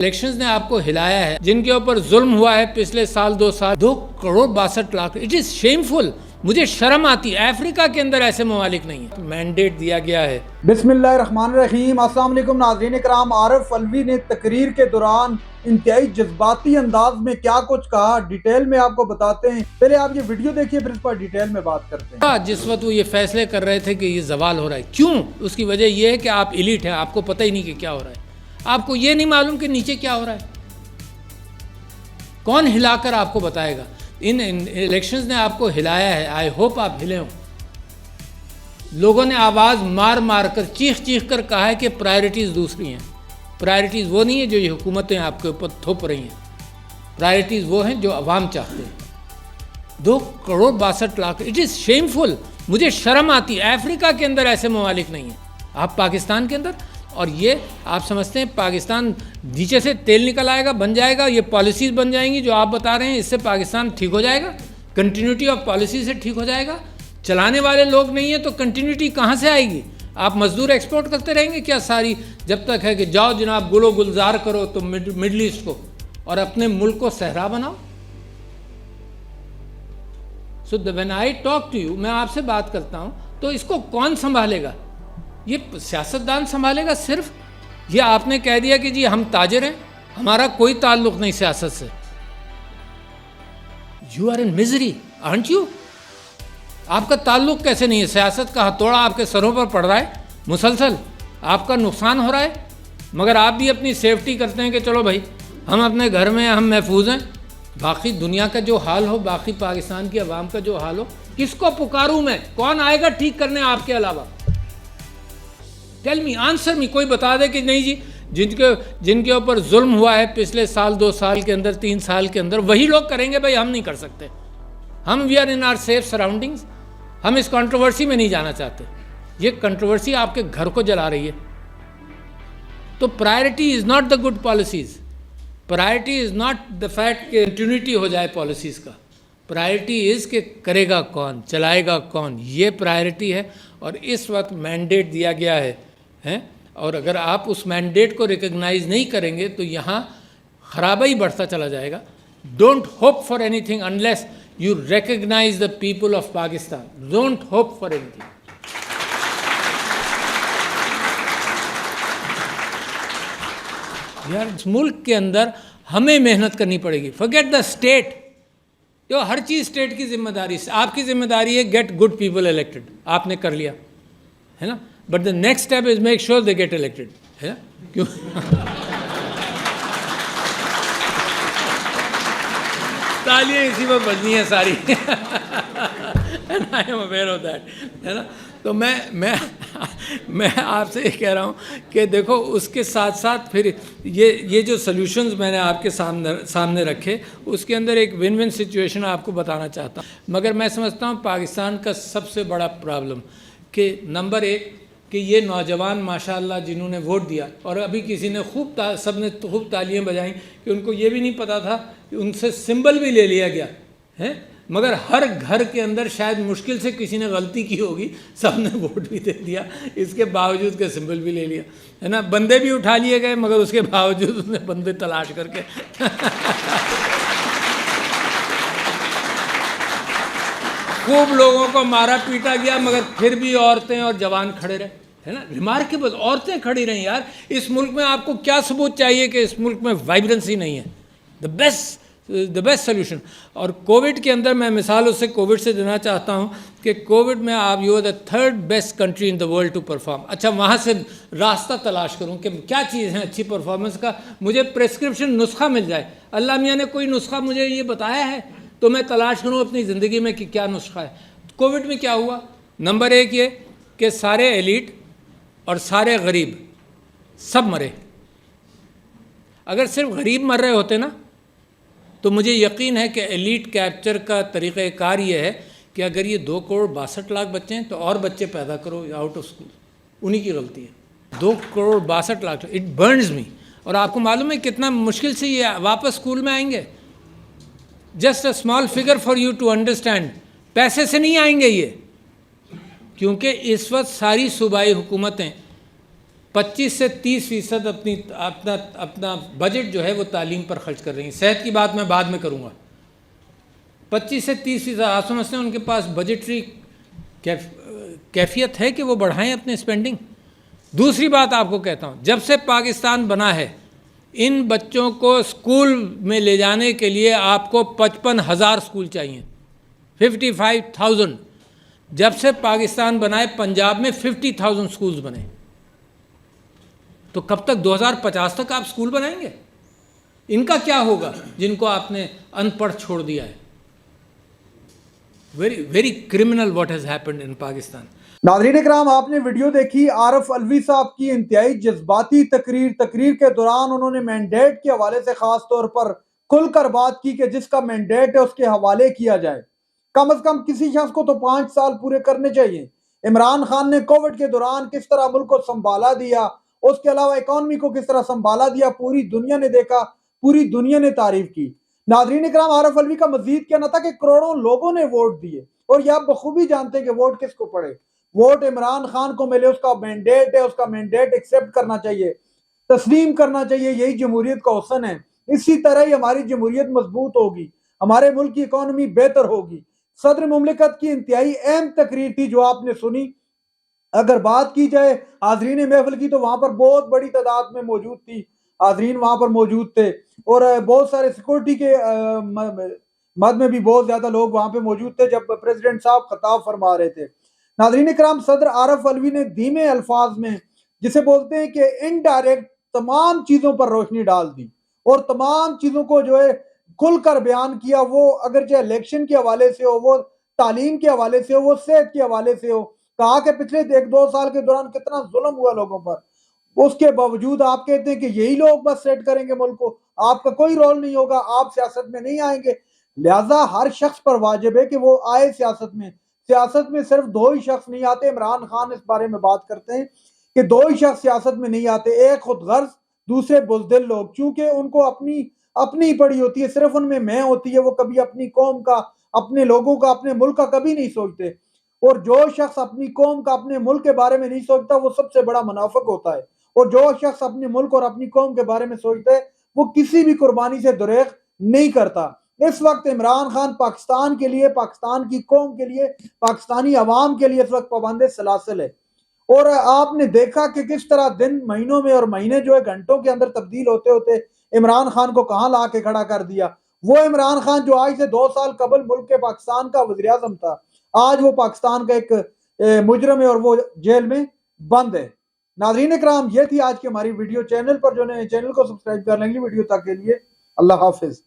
Elections ने आपको हिलाया है, जिनके ऊपर जुल्म हुआ है पिछले साल 2 साल, 2,62,00,000। It is shameful. मुझे शर्म आती है, अफ्रीका के अंदर ऐसे ममालिक नहीं है। मैंडेट दिया गया है। बिस्मिल्लाहिर्रहमानिर्रहीम। अस्सलाम वालेकुम नाज़रीन इकराम। आरिफ अलवी ने तकरीर के दौरान इंतहाई जज्बाती अंदाज में क्या कुछ कहा, डिटेल में आपको बताते हैं। पहले आप ये वीडियो देखिए, फिर इस पर डिटेल में बात करते हैं। जिस वक्त वो ये फैसले कर रहे थे कि ये जवाल हो रहा है, क्यों? उसकी वजह यह है कि आप इलीट हैं, आपको पता ही नहीं कि क्या हो रहा है। आपको ये नहीं मालूम कि नीचे क्या हो रहा है। कौन हिलाकर आपको बताएगा? इन इलेक्शंस ने आपको हिलाया है। आई होप आप हिले हो। लोगों ने आवाज़ मार मार कर, चीख चीख कर कहा है कि प्रायोरिटीज़ दूसरी हैं। प्रायोरिटीज़ वो नहीं है जो ये हुकूमतें आपके ऊपर थोप रही हैं। प्रायोरिटीज़ वो हैं जो अवाम चाहते हैं। 2,62,00,000। It is shameful. मुझे शर्म आती है। अफ्रीका के अंदर ऐसे ममालिक नहीं हैं। आप पाकिस्तान के अंदर, और ये आप समझते हैं पाकिस्तान नीचे से तेल निकल आएगा, बन जाएगा, ये पॉलिसीज़ बन जाएंगी जो आप बता रहे हैं, इससे पाकिस्तान ठीक हो जाएगा? कंटिन्यूटी ऑफ पॉलिसी से ठीक हो जाएगा? चलाने वाले लोग नहीं है तो कंटिन्यूटी कहाँ से आएगी? आप मजदूर एक्सपोर्ट करते रहेंगे क्या सारी, जब तक है कि जाओ जनाब गुलो गुलजार करो तो मिडल ईस्ट को, और अपने मुल्क को सहरा बनाओ। So when I talk to you, मैं आपसे बात करता हूँ, तो इसको कौन संभालेगा? ये सियासतदान संभालेगा सिर्फ? ये आपने कह दिया कि जी हम ताजिर हैं, हमारा कोई ताल्लुक नहीं सियासत से। You are in misery, aren't you? आपका ताल्लुक कैसे नहीं है? सियासत का हथौड़ा आपके सरों पर पड़ रहा है मुसलसल, आपका नुकसान हो रहा है, मगर आप भी अपनी सेफ्टी करते हैं कि चलो भाई हम अपने घर में, हम महफूज हैं। बाकी दुनिया का जो हाल हो, बाकी पाकिस्तान की आवाम का जो हाल हो, किसको पुकारूं मैं? कौन आएगा ठीक करने आपके अलावा? Tell me, answer me. कोई बता दे कि नहीं जी, जिनके ऊपर जुल्म हुआ है पिछले साल 2 साल के अंदर, 3 साल के अंदर, वही लोग करेंगे। भाई हम नहीं कर सकते। हम we are in our safe surroundings. हम इस कंट्रोवर्सी में नहीं जाना चाहते। ये कंट्रोवर्सी आपके घर को जला रही है। तो priority is not the good policies. Priority is not the fact कि कंटिन्यूटी हो जाए पॉलिसीज़ का। प्रायोरिटी इज़ कि करेगा कौन, चलाएगा कौन, ये प्रायोरिटी है। और इस वक्त मैंडेट दिया गया है, और अगर आप उस मैंडेट को रिकग्नाइज नहीं करेंगे तो यहाँ खराबाई बढ़ता चला जाएगा। Don't hope for anything unless you recognize the people of Pakistan. Don't hope for anything. यार इस मुल्क के अंदर हमें मेहनत करनी पड़ेगी। Forget the state. Yo her cheese state की जिम्मेदारी से, आपकी जिम्मेदारी है गेट गुड पीपल इलेक्टेड। आपने कर लिया है ना, but the next step is make sure they get elected, है ना? क्यों? तालियां इसी पर बजनी है सारी। I am aware of that, है ना? तो मैं आपसे ये कह रहा हूँ कि देखो, उसके साथ साथ फिर ये जो सॉल्यूशंस मैंने आपके सामने रखे, उसके अंदर एक विन विन सिचुएशन आपको बताना चाहता हूँ। मगर मैं समझता हूँ पाकिस्तान का सबसे बड़ा प्रॉब्लम कि नंबर 1 कि ये नौजवान माशाअल्लाह जिन्होंने वोट दिया, और अभी किसी ने सब ने खूब तालियां बजाई कि उनको ये भी नहीं पता था कि उनसे सिंबल भी ले लिया गया है। मगर हर घर के अंदर शायद मुश्किल से किसी ने गलती की होगी, सब ने वोट भी दे दिया, इसके बावजूद के सिंबल भी ले लिया, है ना? बंदे भी उठा लिए गए, मगर उसके बावजूद उसने बंदे तलाश करके खूब लोगों को मारा पीटा गया, मगर फिर भी औरतें और जवान खड़े रहे, है ना? रिमार्केबल, औरतें खड़ी रहीं यार। इस मुल्क में आपको क्या सबूत चाहिए कि इस मुल्क में वाइब्रेंसी नहीं है? The best solution. और कोविड के अंदर मैं मिसाल उससे कोविड से देना चाहता हूँ कि कोविड में आप you are the 3rd best country in the world to perform. अच्छा, वहाँ से रास्ता तलाश करूँ कि क्या चीज़ है अच्छी परफॉर्मेंस का, मुझे प्रेस्क्रिप्शन नुस्खा मिल जाए। अल्लाह मियाँ ने कोई नुस्खा मुझे ये बताया है तो मैं तलाश करूँ अपनी ज़िंदगी में कि क्या नुस्खा है। कोविड में क्या हुआ? नंबर 1 ये कि सारे एलीट और सारे गरीब सब मरे। अगर सिर्फ गरीब मर रहे होते ना, तो मुझे यकीन है कि एलीट कैप्चर का तरीक़ाकार ये है कि अगर ये 2,62,00,000 बच्चे हैं तो और बच्चे पैदा करो आउट ऑफ स्कूल। उन्हीं की गलती है। 2,62,00,000, इट बर्न्स मी। और आपको मालूम है कितना मुश्किल से ये वापस स्कूल में आएंगे? Just a small figure for you to understand. पैसे से नहीं आएंगे ये, क्योंकि इस वक्त सारी सूबाई हुकूमतें 25 से 30% अपना बजट जो है वो तालीम पर खर्च कर रही हैं। सेहत की बात मैं बाद में करूँगा। 25 से 30% आप समझते हैं उनके पास बजटरी कैफियत है कि वो बढ़ाएं अपने स्पेंडिंग। दूसरी बात आपको कहता हूँ, जब से पाकिस्तान बना है इन बच्चों को स्कूल में ले जाने के लिए आपको 55,000 स्कूल चाहिए, 55,000। जब से पाकिस्तान बना है पंजाब में 50,000 स्कूल्स बने। तो कब तक 2050 तक आप स्कूल बनाएंगे? इनका क्या होगा जिनको आपने अनपढ़ छोड़ दिया है? Very very criminal what has happened in Pakistan. नाज़रीन इकराम, आपने वीडियो देखी आरिफ अलवी साहब की इंतहाई जज्बाती तकरीर के दौरान उन्होंने मैंडेट के हवाले से खास तौर पर खुलकर बात की कि जिसका मैंडेट है उसके हवाले किया जाए। कम से कम किसी शख्स को तो 5 साल पूरे करने चाहिए। इमरान खान ने कोविड के दौरान किस तरह मुल्क को संभाला दिया, उसके अलावा इकॉनमी को किस तरह संभाला दिया, पूरी दुनिया ने देखा, पूरी दुनिया ने तारीफ की। नाज़रीन इकराम, आरिफ अलवी का मजीद कहना था कि करोड़ों लोगों ने वोट दिए और ये आप बखूबी जानते हैं कि वोट किसको पड़े। वोट इमरान खान को मिले, उसका मैंडेट है, उसका मैंडेट एक्सेप्ट करना चाहिए, तस्लीम करना चाहिए। यही जमहूरियत का हुस्न है। इसी तरह ही हमारी जमहूरियत मजबूत होगी, हमारे मुल्क की इकॉनमी बेहतर होगी। सदर मुमलिकत की इंतहाई अहम तकरीर थी जो आपने सुनी। अगर बात की जाए हाजरीन महफिल की तो वहां पर बहुत बड़ी तादाद में मौजूद थी, हाजरीन वहां पर मौजूद थे और बहुत सारे सिक्योरिटी के मद में भी बहुत ज्यादा लोग वहां पे मौजूद थे जब प्रेसिडेंट साहब खिताब फरमा रहे थे। नाज़रीन इकराम, सदर आरिफ अलवी ने धीमे अल्फाज में, जिसे बोलते हैं कि इनडायरेक्ट, तमाम चीजों पर रोशनी डाल दी और तमाम चीजों को जो है खुलकर बयान किया। वो अगर चाहे इलेक्शन के हवाले से हो, वो तालीम के हवाले से हो, वो सेहत के हवाले से हो। कहा कि पिछले 1-2 साल के दौरान कितना जुल्म हुआ लोगों पर, उसके बावजूद आप कहते हैं कि यही लोग बस सेट करेंगे मुल्क को, आपका कोई रोल नहीं होगा, आप सियासत में नहीं आएंगे। लिहाजा हर शख्स पर वाजिब है कि वो आए सियासत में। सियासत में सिर्फ 2 ही शख्स नहीं आते। इमरान खान इस बारे में बात करते हैं कि 2 ही शख्स सियासत में नहीं आते, एक खुद गर्ज, दूसरे बुज़दिल लोग। चूंकि उनको अपनी पड़ी होती है, सिर्फ उनमें मैं होती है, वो कभी अपनी कौम का, अपने लोगों का, अपने मुल्क का कभी नहीं सोचते। और जो शख्स अपनी कौम का, अपने मुल्क के बारे में नहीं सोचता वो सबसे बड़ा मुनाफिक होता है। और जो शख्स अपने मुल्क और अपनी कौम के बारे में सोचता है वो किसी भी कुर्बानी से दुरेग नहीं करता। इस वक्त इमरान खान पाकिस्तान के लिए, पाकिस्तान की कौम के लिए, पाकिस्तानी अवाम के लिए इस वक्त पाबंद सलासिल है। और आपने देखा कि किस तरह दिन महीनों में और महीने जो है घंटों के अंदर तब्दील होते होते इमरान खान को कहां ला के खड़ा कर दिया। वो इमरान खान जो आज से 2 साल कबल मुल्क के पाकिस्तान का वज़ीर आज़म था, आज वो पाकिस्तान का एक मुजरम है और वो जेल में बंद है। नाज़रीन इकराम, ये थी आज की हमारी वीडियो। चैनल पर जो है चैनल को सब्सक्राइब कर लेंगे वीडियो तक के लिए। अल्लाह हाफिज।